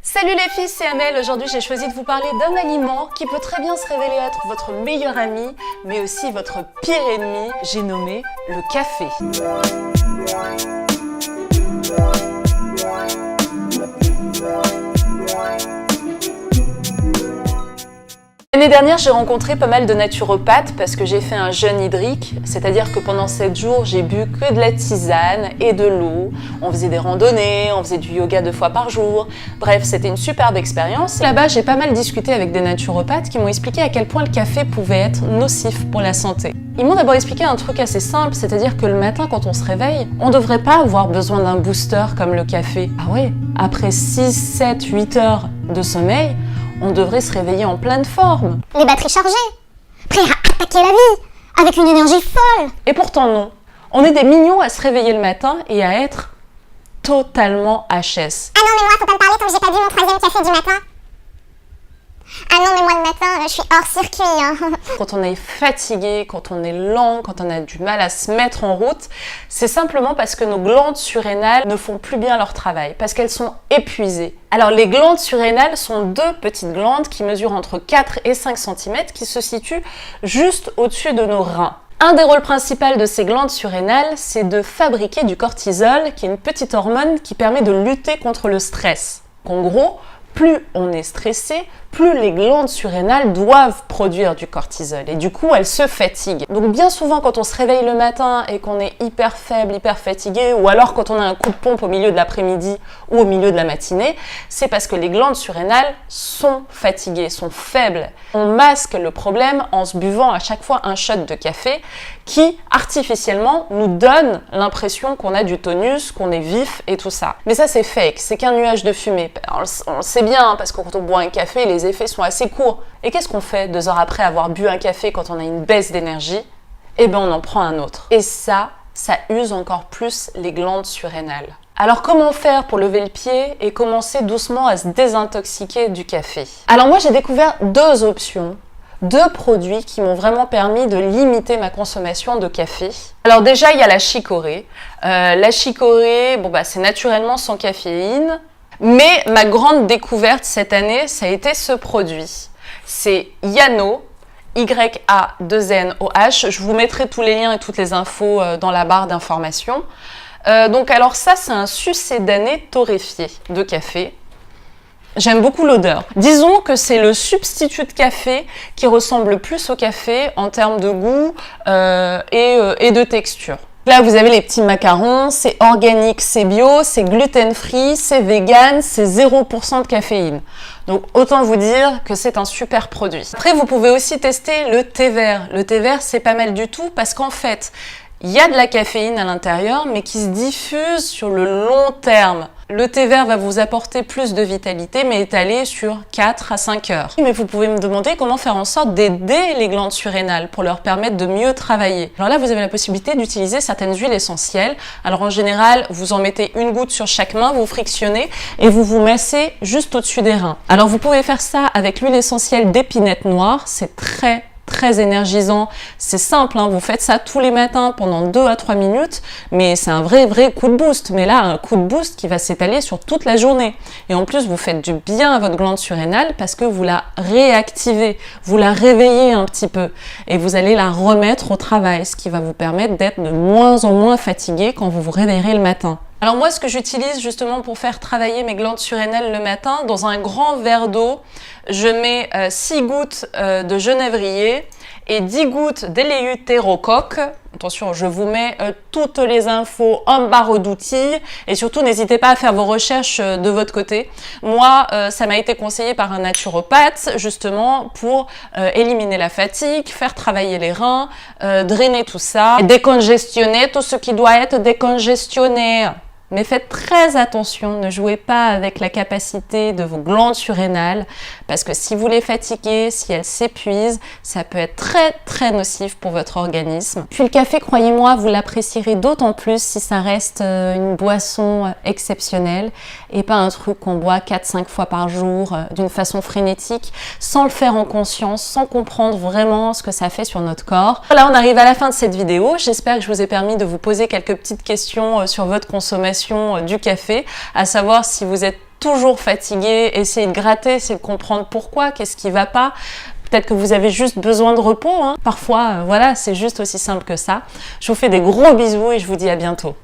Salut les filles, c'est Amel. Aujourd'hui, j'ai choisi de vous parler d'un aliment qui peut très bien se révéler être votre meilleur ami, mais aussi votre pire ennemi. J'ai nommé le café. L'année dernière, j'ai rencontré pas mal de naturopathes parce que j'ai fait un jeûne hydrique, c'est-à-dire que pendant 7 jours, j'ai bu que de la tisane et de l'eau. On faisait des randonnées, on faisait du yoga 2 fois par jour. Bref, c'était une superbe expérience. Là-bas, j'ai pas mal discuté avec des naturopathes qui m'ont expliqué à quel point le café pouvait être nocif pour la santé. Ils m'ont d'abord expliqué un truc assez simple, c'est-à-dire que le matin, quand on se réveille, on devrait pas avoir besoin d'un booster comme le café. Ah ouais, après 6, 7, 8 heures de sommeil, on devrait se réveiller en pleine forme. Les batteries chargées, prêts à attaquer la vie, avec une énergie folle. Et pourtant non. On est des mignons à se réveiller le matin et à être totalement HS. Ah non mais moi faut pas me parler tant que j'ai pas bu mon 3e café du matin. Ah non mais moi le matin je suis hors circuit hein. Quand on est fatigué, quand on est lent, quand on a du mal à se mettre en route, c'est simplement parce que nos glandes surrénales ne font plus bien leur travail, parce qu'elles sont épuisées. Alors les glandes surrénales sont 2 petites glandes qui mesurent entre 4 et 5 cm qui se situent juste au-dessus de nos reins. Un des rôles principaux de ces glandes surrénales, c'est de fabriquer du cortisol, qui est une petite hormone qui permet de lutter contre le stress. En gros, plus on est stressé, plus les glandes surrénales doivent produire du cortisol et du coup elles se fatiguent. Donc bien souvent quand on se réveille le matin et qu'on est hyper faible, hyper fatigué, ou alors quand on a un coup de pompe au milieu de l'après-midi ou au milieu de la matinée, c'est parce que les glandes surrénales sont fatiguées, sont faibles. On masque le problème en se buvant à chaque fois un shot de café qui artificiellement nous donne l'impression qu'on a du tonus, qu'on est vif et tout ça. Mais ça c'est fake, c'est qu'un nuage de fumée. On le sait bien hein, parce que quand on boit un café, les effets sont assez courts. Et qu'est-ce qu'on fait 2 heures après avoir bu un café quand on a une baisse d'énergie? Eh bien on en prend un autre. Et ça use encore plus les glandes surrénales. Alors comment faire pour lever le pied et commencer doucement à se désintoxiquer du café? Alors moi j'ai découvert 2 options. 2 produits qui m'ont vraiment permis de limiter ma consommation de café. Alors déjà, il y a la chicorée. La chicorée, c'est naturellement sans caféine. Mais ma grande découverte cette année, ça a été ce produit. C'est Yano, Y-A-2-N-O-H. Je vous mettrai tous les liens et toutes les infos dans la barre d'informations. Alors ça, c'est un sucédané torréfié de café. J'aime beaucoup l'odeur. Disons que c'est le substitut de café qui ressemble plus au café en termes de goût et de texture. Là, vous avez les petits macarons, c'est organique, c'est bio, c'est gluten-free, c'est vegan, c'est 0% de caféine. Donc, autant vous dire que c'est un super produit. Après, vous pouvez aussi tester le thé vert. Le thé vert, c'est pas mal du tout parce qu'en fait, il y a de la caféine à l'intérieur, mais qui se diffuse sur le long terme. Le thé vert va vous apporter plus de vitalité, mais étalé sur 4 à 5 heures. Mais vous pouvez me demander comment faire en sorte d'aider les glandes surrénales pour leur permettre de mieux travailler. Alors là, vous avez la possibilité d'utiliser certaines huiles essentielles. Alors en général, vous en mettez une goutte sur chaque main, vous frictionnez et vous vous massez juste au-dessus des reins. Alors vous pouvez faire ça avec l'huile essentielle d'épinette noire, c'est très énergisant, c'est simple, hein, vous faites ça tous les matins pendant 2 à 3 minutes, mais c'est un vrai coup de boost, mais là un coup de boost qui va s'étaler sur toute la journée. Et en plus vous faites du bien à votre glande surrénale parce que vous la réactivez, vous la réveillez un petit peu et vous allez la remettre au travail, ce qui va vous permettre d'être de moins en moins fatigué quand vous vous réveillerez le matin. Alors moi, ce que j'utilise justement pour faire travailler mes glandes surrénales le matin, dans un grand verre d'eau, je mets 6 gouttes de genévrier et 10 gouttes d'éléutérocoque. Attention, je vous mets toutes les infos en barre d'outils et surtout n'hésitez pas à faire vos recherches de votre côté. Moi, ça m'a été conseillé par un naturopathe justement pour éliminer la fatigue, faire travailler les reins, drainer tout ça, et décongestionner tout ce qui doit être décongestionné. Mais faites très attention, ne jouez pas avec la capacité de vos glandes surrénales parce que si vous les fatiguez, si elles s'épuisent, ça peut être très nocif pour votre organisme. Puis le café, croyez-moi, vous l'apprécierez d'autant plus si ça reste une boisson exceptionnelle et pas un truc qu'on boit 4-5 fois par jour d'une façon frénétique, sans le faire en conscience, sans comprendre vraiment ce que ça fait sur notre corps. Voilà, on arrive à la fin de cette vidéo. J'espère que je vous ai permis de vous poser quelques petites questions sur votre consommation du café, à savoir si vous êtes toujours fatigué, essayez de gratter, essayez de comprendre pourquoi, qu'est-ce qui va pas. Peut-être que vous avez juste besoin de repos, hein. Parfois, voilà, c'est juste aussi simple que ça. Je vous fais des gros bisous et je vous dis à bientôt.